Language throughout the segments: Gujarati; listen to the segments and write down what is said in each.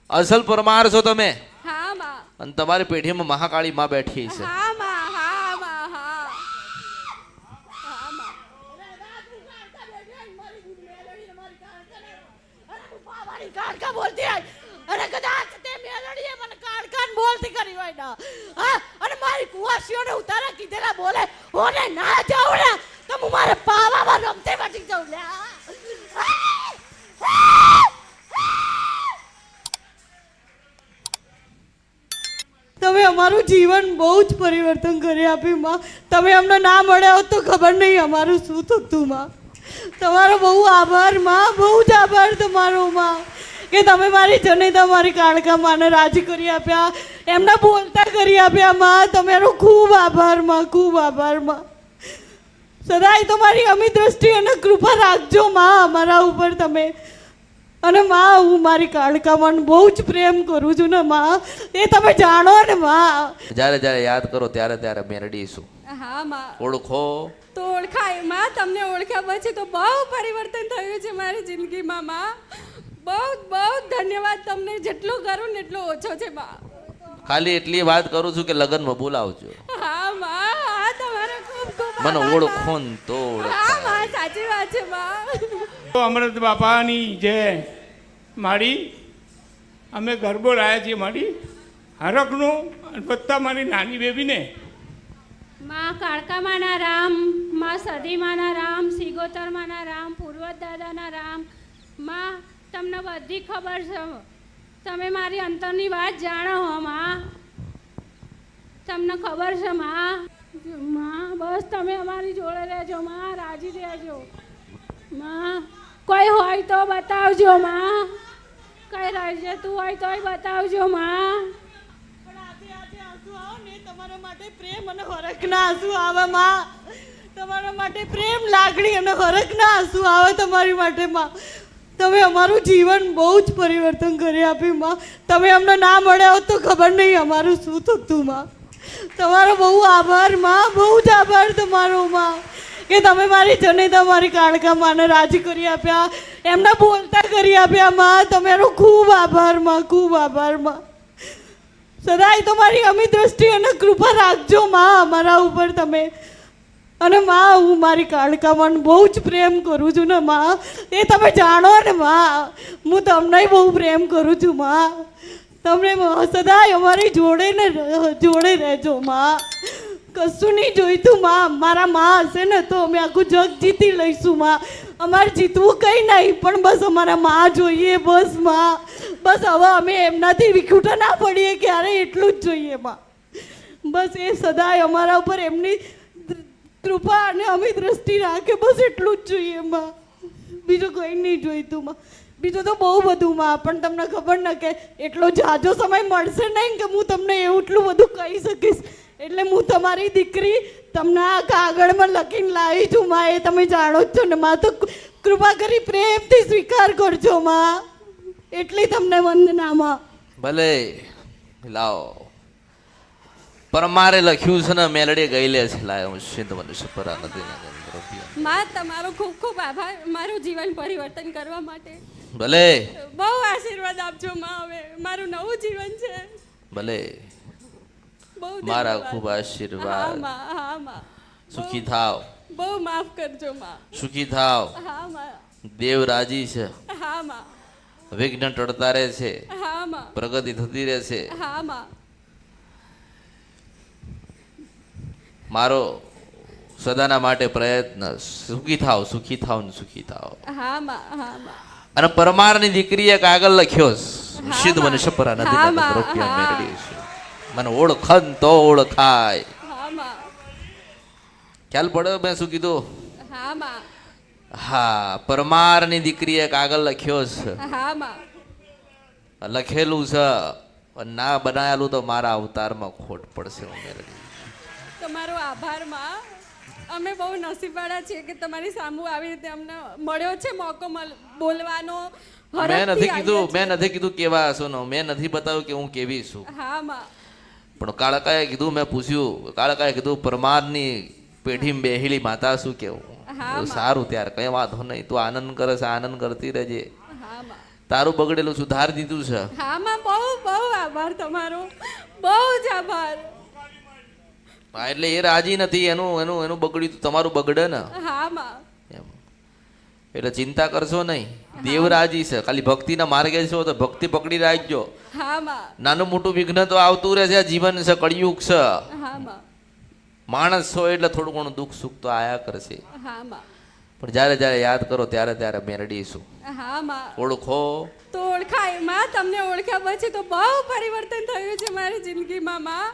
અસલ પરમાર છો તમે હા માં. અને તમારી પેઢીમાં મહાકાળી માં બેઠી છે. હા માં, હા માં, હા. હા માં. કાળકા બોલતી હોય અને કદાચ તે મેલડીએ મને કાળકાન બોલતી કરી હોય ને હા અને મારી કુવાસીઓને ઉતારા કીધેલા બોલે ઓને ના જાવ ને તો હું મારે પાવામાં રમતે બચી જાઉં લે તમે અમારું જીવન બહુ જ પરિવર્તન કરી આપ્યું માં. તમે અમને ના મળ્યા હોત તો ખબર નહીં અમારું શું થતું માં. તમારો બહુ આભાર માં, બહુ જ આભાર તમારો માં કે તમે મારી જનેતા મારી કાળકા માને રાજી કરી આપ્યા, એમના બોલતા કરી આપ્યા માં. તમારો ખૂબ આભાર માં, ખૂબ આભાર માં. સદાય તમારી અમી દ્રષ્ટિ અને કૃપા રાખજો માં અમારા ઉપર તમે. અને માં હું મારી કાળકામાં બહુ જ પ્રેમ કરું છું ને માં, એ તમે જાણો ને માં. જ્યારે જ્યારે યાદ કરો ત્યારે ત્યારે મેરડીશું. હા માં. ઓળખો તો ઓળખાય માં. તમને ઓળખ્યા પછી તો બહુ પરિવર્તન થયું છે મારી જિંદગીમાં માં. બહુ બહુ ધન્યવાદ તમને. જેટલું કરું ને એટલું ઓછો છે માં. ખાલી એટલી વાત કરું છું કે લગ્નમાં બોલાવજો. હા માં, હા તમારો ખૂબ ખૂબ મને આભાર, ઓળખો ને તો માં. હા ઓળખાય. માં, સાચી વાત છે માં. તો અમૃત બાપાની જય. મારી અમે ગરબો લાયા છીએ મારી હરકનો અને પત્તા મારી નાની બેબીને. માં કાળકામાના રામ, માં સદીમાના રામ, સિગોતરમાના રામ, પૂર્વજ દાદાના રામ. માં તમને બધી ખબર છે. તમે મારી અંતરની વાત જાણો હો માં. તમને ખબર છે માં. માં બસ તમે અમારી જોડે રહેજો માં, રાજી રહેજો માં. કોઈ હોય તો બતાવજો માં. કઈ રહી જતું હોય તોય બતાવજો માં. પણ આજે આંસુ આવે ને તમારા માટે પ્રેમ અને હરખના આંસુ આવે માં. તમારા માટે પ્રેમ, લાગણી અને હરખના આંસુ આવે તમારી માટે માં. તમે અમારું જીવન બહુ જ પરિવર્તન કરી આપ્યું માં. તમે અમને ના મળ્યા હોત તો ખબર નહીં અમારું શું થતું માં. તમારો બહુ આભાર માં, બહુ જ આભાર તમારો માં કે તમે મારી જનેતા મારી કાળકા માને રાજી કરી આપ્યા, એમના બોલતા કરી આપ્યા માં. તમારો ખૂબ આભાર માં, ખૂબ આભાર માં. સદાય તમારી અમી દ્રષ્ટિ અને કૃપા રાખજો માં અમારા ઉપર તમે. અને માં હું મારી કાળકામાં બહુ જ પ્રેમ કરું છું ને માં, એ તમે જાણો ને માં. હું તમને બહુ પ્રેમ કરું છું માં. તમે સદાય અમારી જોડે ને જોડે રહેજો માં. કશું નહીં જોઈતું માં. મારા માં હશે ને તો અમે આખું જગ જીતી લઈશું માં. અમારે જીતવું કંઈ નહીં પણ બસ અમારા માં જોઈએ બસ માં. બસ હવે અમે એમનાથી વિખૂટા ના પડીએ ક્યારે એટલું જ જોઈએ માં. બસ એ સદાય અમારા ઉપર એમની કૃપા અને અમી દ્રષ્ટિ રાખે બસ એટલું જ જોઈએ માં. બીજું કંઈ નહીં જોઈતું માં. બીજું તો બહુ બધું માં, પણ તમને ખબર ને કે એટલો જાજો સમય મળશે નહીં કે હું તમને એવું એટલું બધું કહી શકીશ. એટલે હું તમારી દીકરી તમને આ કાગળમાં લખીને લાવી છું માં, એ તમે જાણો જ છો ને માં. તો કૃપા કરી પ્રેમથી સ્વીકાર કરજો માં. એટલી તમને વંદના માં. ભલે લાવો. પરમારે લખ્યું છે ને મેલડી ગયેલે છે લાયો સિંધ મનુષ્ય પરા નદીના અંદર રૂપિયા. માં તમારો ખૂબ ખૂબ આભાર મારું જીવન પરિવર્તન કરવા માટે. ભલે બહુ આશીર્વાદ આપજો માં. હવે મારું નવું જીવન છે. ભલે બહુ મારા ધન્યવાદ. ખૂબ હા આશીર્વાદ. માં, હા માં. સુખી થાવ, બહુ માફ કરજો માં. સુખી થાવ. હા માં, દેવ રાજી છે, હા માં, વિઘ્ન ટળતા રહે છે, હા માં, પ્રગતિ થતી રહે છે. હા માં. મારો સદાના માટે પ્રયત્ન સુખી થાવ, સુખી થાવ ને સુખી થાવ. હા માં, હા માં. અને પરમારની દીકરીએ કાગળ લખ્યો છે, હા સિદ્ધ માં. મનુષ્ય પરા હા નદીના માં, રૂપિયા હા. મેળવી છે. મને ઓળખન તો ઓળખાય. હા માં, ખ્યાલ પડ્યો મેં શું કીધું? હા માં, હા, પરમારની દીકરીએ કાગળ લખ્યો છે, હા માં. લખેલું છે અને ના બનાયેલું તો મારા અવતારમાં ખોટ પડશે. મેળવી તમારો આભાર માં. અમે બહુ નસીબવાળા છીએ કે તમારી સામું આવી રીતે અમને મળ્યો છે મોકો બોલવાનો. મેં નથી હરખથી કીધું, આવીએ મેં છીએ. નથી કીધું કેવા હશો ને, મેં નથી બતાવ્યું કે હું કેવી છું. હા માં, પણ કાળકાએ કીધું, મેં પૂછ્યું, કાળકાએ કીધું પરમારની પેઢીમાં બેહેલી માતા શું કેવું. હા, સારું ત્યારે કઈ વાંધો નહીં, તું આનંદ કરે છે આનંદ કરતી રહેજે. હા માં. તારું બગડેલું સુધાર દીધું છે. હા માં, બહુ બહુ આભાર તમારો, બહુ જ આભાર. હા, એટલે એ રાજી નથી, એનું એનું એનું બગડ્યું તો તમારું બગડે ને હા માં. એમ. એટલે ચિંતા કરશો નહીં, દેવ રાજી છે. ખાલી ભક્તિના માર્ગે છો તો ભક્તિ પકડી રાખજો. હા માં. નાનું મોટું વિઘ્ન તો આવતું રહેશે. આ જીવન છે, કળિયુગ છે. હા માં. માણસ છો એટલે થોડું ઘણું દુઃખ સુખ તો આયા કરશે, હા માં. પણ જ્યારે જ્યારે યાદ કરો ત્યારે ત્યારે મેળડીશું. હા માં. ઓળખો તો ઓળખાય માં, તમને ઓળખ્યા પછી તો બહુ પરિવર્તન થયું છે મારી જિંદગીમાં માં.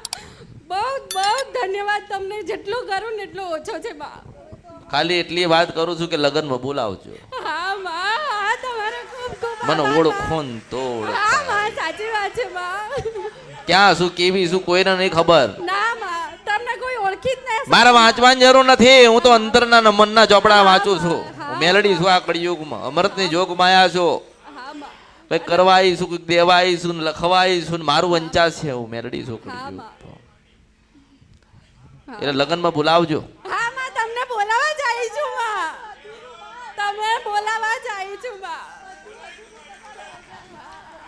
બહુ બહુ ધન્યવાદ તમને. જેટલું કરું ને એટલું ઓછો છે માં. ખાલી એટલી વાત કરું છું કે લગ્નમાં બોલાવજો. હા માં, હા તમારે ખૂબ ખૂબ મને આભાર, ઓળખો માં. ને તો હા ઓળખાય. માં, સાચી વાત છે માં. ક્યાં શું કેવી શું કોઈને નહીં ખબર. ના માં, તમને કોઈ ઓળખી જ નહીં. મારે વાંચવાની જરૂર નથી. હું તો અંતરના મનના ચોપડા વાંચું છું. હું મેલડી છું આ કળિયુગમાં. અમૃતની જોગ માયા છો. હા માં. કઈક કરવા આવીશું, કઈક દેવા આવીશું, લખવા આવીશું. મારું વંચાસ છે. હું મેલડી છું હા કળિયુગ. માં. એટલે લગ્નમાં બોલાવજો. હા માં, તમને બોલાવા જ આવી છું માં. તમે બોલાવા જ આવી છું માં.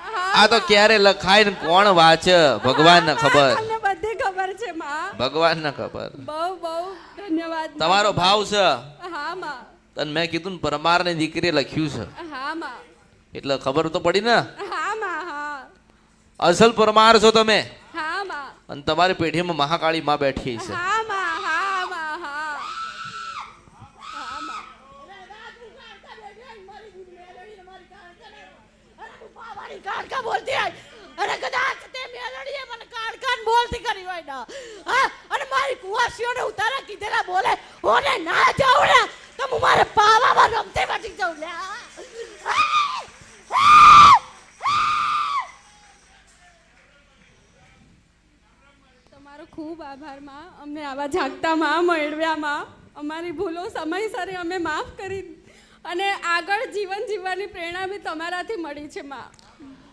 હા આ તો ક્યારે લખાય ને કોણ વાંચે ભગવાનને માં, ખબર. તમને બધી ખબર છે માં. ભગવાનને ખબર. બહુ બહુ ધન્યવાદ માં. તમારો ભાવ છે. હા માં. તને મેં કીધું ને પરમારની દીકરીએ લખ્યું છે હા માં. એટલે ખબર તો પડી ને. હા માં. હા. અસલ પરમાર છો તમે. હા માં. અને તમારી પેઢીમાં મહાકાળી માં બેઠી છે. હા માં. હા માં. હા. હા માં. મારી કાળકા બોલતી હોય અને કદાચ તે મેલડીએ મને કાળકાન બોલતી કરી હોય ને, હા, અને મારી કુવાસીઓને ઉતારા કીધેલા બોલે ઓને ના જાઉં ને તો હું મારે પાવામાં રમતે બચી જાઉં લે. તમારો ખૂબ આભાર માં. અમને આવા જાગતા માં મેળવ્યા માં. અમારી ભૂલો સમયસર અમે માફ કરી અને આગળ જીવન જીવવાની પ્રેરણા બી તમારાથી મળી છે માં.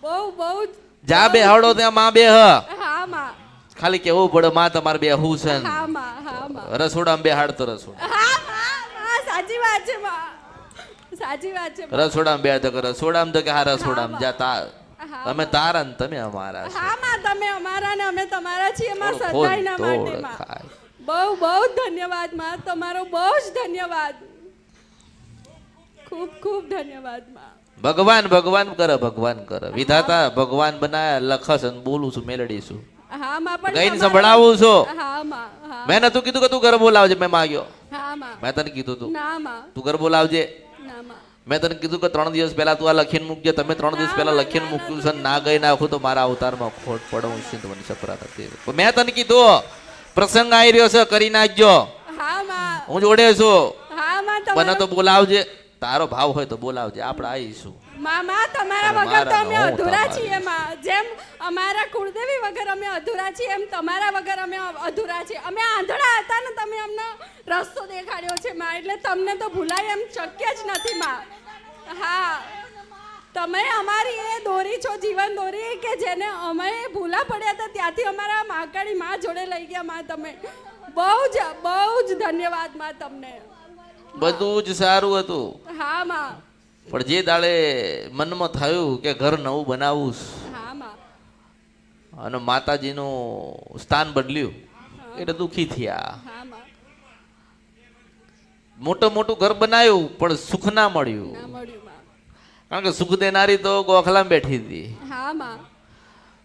બહુ બહુ જા બે હળો ત્યાં માં બે હ. હા માં. ખાલી કેવું પડે માં તમારે બે હું છે ને. હા માં. હા માં. રસોડામાં બે હાડ તો રસોડા. હા માં. સાચી વાત છે માં. સાચી વાત છે માં. રસોડામાં બે તો રસોડામાં તો કે હા રસોડામાં જા તાર. હા અમે તારા ને તમે અમારા છે. હા માં, તમે અમારા ને અમે તમારા છીએ માં. ઓળખો ને સદાયના તો માટે માં. ઓળખાય. બહુ બહુ ધન્યવાદ માં. તમારો બહુ જ ધન્યવાદ. ખૂબ ખૂબ ધન્યવાદ માં. ભગવાન ભગવાન કરે, ભગવાન કરે. વિધાતા ભગવાન બનાયા. લખસ અને બોલું છું મેલડી છું. હા માં, પણ ગઈને તમારા- સંભળાવું છું. હા માં. હા. મેં નતું કીધું કે તું ઘર બોલાવજે. મેં માગ્યો. હા માં. મેં તને કીધું તું ના માં. તું ઘર બોલાવજે. ના માં. મેં તને કીધું કે 3 દિવસ પહેલા તું આ લખીને મૂકજે. તમે 3 દિવસ પહેલા લખીને મૂક્યું છે. ના ગઈ નાખું તો મારા અવતારમાં ખોટ પડવું છે. તમારી સપરા હતી. મેં તને કીધું પ્રસંગ આવી રહ્યો છે, કરી નાખજો. હા માં. હું જોડે છું. હા માં. મને તમારો તો બોલાવજે. તારો ભાવ હોય તો બોલાવજે. આપણે આવીશું. મામા, તમારા અને વગર તો મારા અમે હું અધૂરા તમારી. છીએ માં. જેમ અમારા કુળદેવી વગર અમે અધૂરા છીએ એમ તમારા વગર અમે અધૂરા છીએ. અમે આંધળા હતા ને તમે અમને રસ્તો દેખાડ્યો છે માં. એટલે તમને તો ભૂલાય એમ શક્ય જ નથી માં. હા, તમે અમારી એ દોરી છો, જીવન દોરી, કે જેને અમે ભૂલા પડ્યા હતા ત્યાંથી અમારા મહાકાળી માં જોડે લઈ ગયા માં. તમે બહુ જ ધન્યવાદ માં તમને. બધું જ સારું હતું. હા માં. પણ જે દાડે મનમાં થયું કે ઘર નવું બનાવવું છે હા માં. અને માતાજીનું સ્થાન બદલ્યું એટલે દુઃખી થયા. હા માં. મોટું મોટું ઘર બનાવ્યું પણ સુખ ના મળ્યું. ના મળ્યું માં. કારણ કે સુખ દેનારી તો ગોખલામાં બેઠી હતી. હા માં.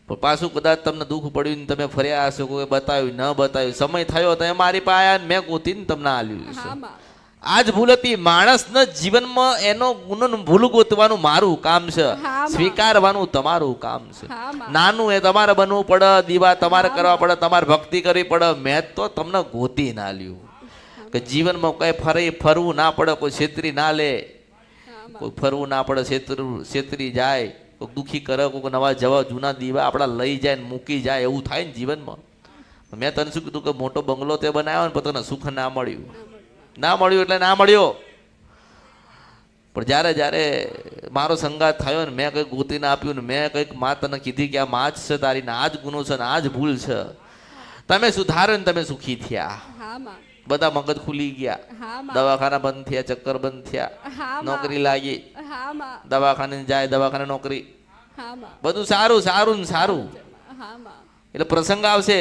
પણ પાછું કદાચ તમને દુઃખ પડ્યું ને તમે ફર્યા હશો, કોઈ બતાવ્યું ન બતાવ્યું, સમય થયો તો મારી પાસે આયા ને મેં ગોતીને તમને આલ્યું છે. હા માં. આજ ભૂલ હતી. માણસના જીવનમાં એનો ગુનો ને ભૂલ ગોતવાનું મારું કામ છે. હા, માં. સ્વીકારવાનું તમારું કામ છે. હા, માં. નાનું એ તમારે બનવું પડે, દીવા તમારે કરવા પડે, તમારે ભક્તિ કરવી પડે. મેં તો તમને ગોતી ના લ્યું કે જીવનમાં કઈ ફરવું ના પડે, કોઈ છેતરી ના લે, હા માં. કોઈ ફરવું ના પડે, છેતરી જાય, કોઈ દુઃખી કરે, કોઈ નવા જવા જૂના દીવા આપણા લઈ જાય ને મૂકી જાય, એવું થાય ને જીવનમાં. મેં તને શું કીધું કે મોટો બંગલો તે બનાવ્યો ને પણ તને સુખ ના મળ્યું. ના મળ્યું એટલે ના મળ્યો. પણ જ્યારે જ્યારે મારો સંગાત થયો ને મેં કંઈક ગોતીને આપ્યું ને મેં કંઈક માં તને કીધી કે આ માં જ છે તારી ને આ જ ગુનો છે ને આ જ ભૂલ છે, તમે સુધારો ને તમે સુખી થયા. હા માં. બધા મગજ ખુલી ગયા, હા માં દવાખાના બંધ થયા, ચક્કર બંધ થયા, હા માં નોકરી લાગી, હા માં દવાખાને જાય, દવાખાને નોકરી, હા માં બધું સારું સારું ને સારું. હા માં એટલે પ્રસંગ આવશે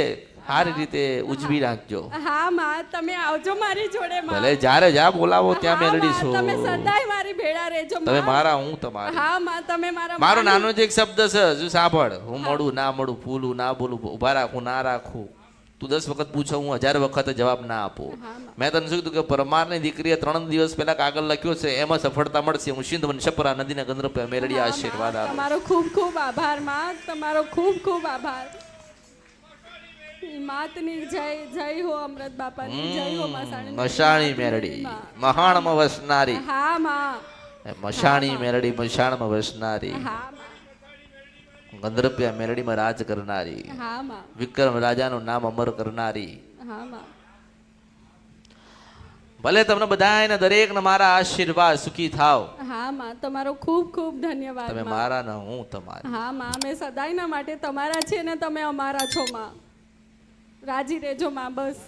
સારી રીતે ઉજવી રાખજો. હા માં તમે આવજો મારી જોડે માં. ભલે જ્યારે જ્યાં બોલાવો ત્યાં હા, મેલડી માં, છો. તમે સદાય મારી ભેળા રહેજો તમે માં. મારા, હું તમારી. હા માં તમે મારા મારો માની- નાનો જ એક શબ્દ છે, જો સાંભળ. હું મળું ના મળું, ભૂલું ના ભૂલું, ઉભા રાખું ના રાખું, તું 10 વખત પૂછો, હું 1000 વખત જવાબ ના આપું. હા માં. મેં તને શું કીધું કે પરમારની દીકરીએ 3 દિવસ પહેલા કાગળ લખ્યો છે, એમાં સફળતા મળશે. હું સિંધ વંશપરા નદીના ગંધર્વ મેલડી હા, આશીર્વાદ માં, આપું. તમારો ખૂબ ખૂબ આભાર માં, તમારો ખૂબ ખૂબ આભાર. માતની જય જય હો અમૃત બાપાની જય હો મસાણી મશાણી મેરડી મહાણમાં વસનારી, હા માં મશાણી મેરડી મશાણમાં વસનારી, હા માં ગંધર્પ્યા મેરડીમાં રાજ કરનારી, હા માં વિક્રમ રાજાનું નામ અમર કરનારી. હા માં ભલે તમને બધાને દરેકને મારા આશીર્વાદ, સુખી થાવ. હા માં તમારો ખૂબ ખૂબ ધન્યવાદ તમે માં. મારા ને હું તમારી. હા માં અમે સદાયના માટે તમારા છીએ ને તમે અમારા છો માં. રાજી રહેજો માં બસ.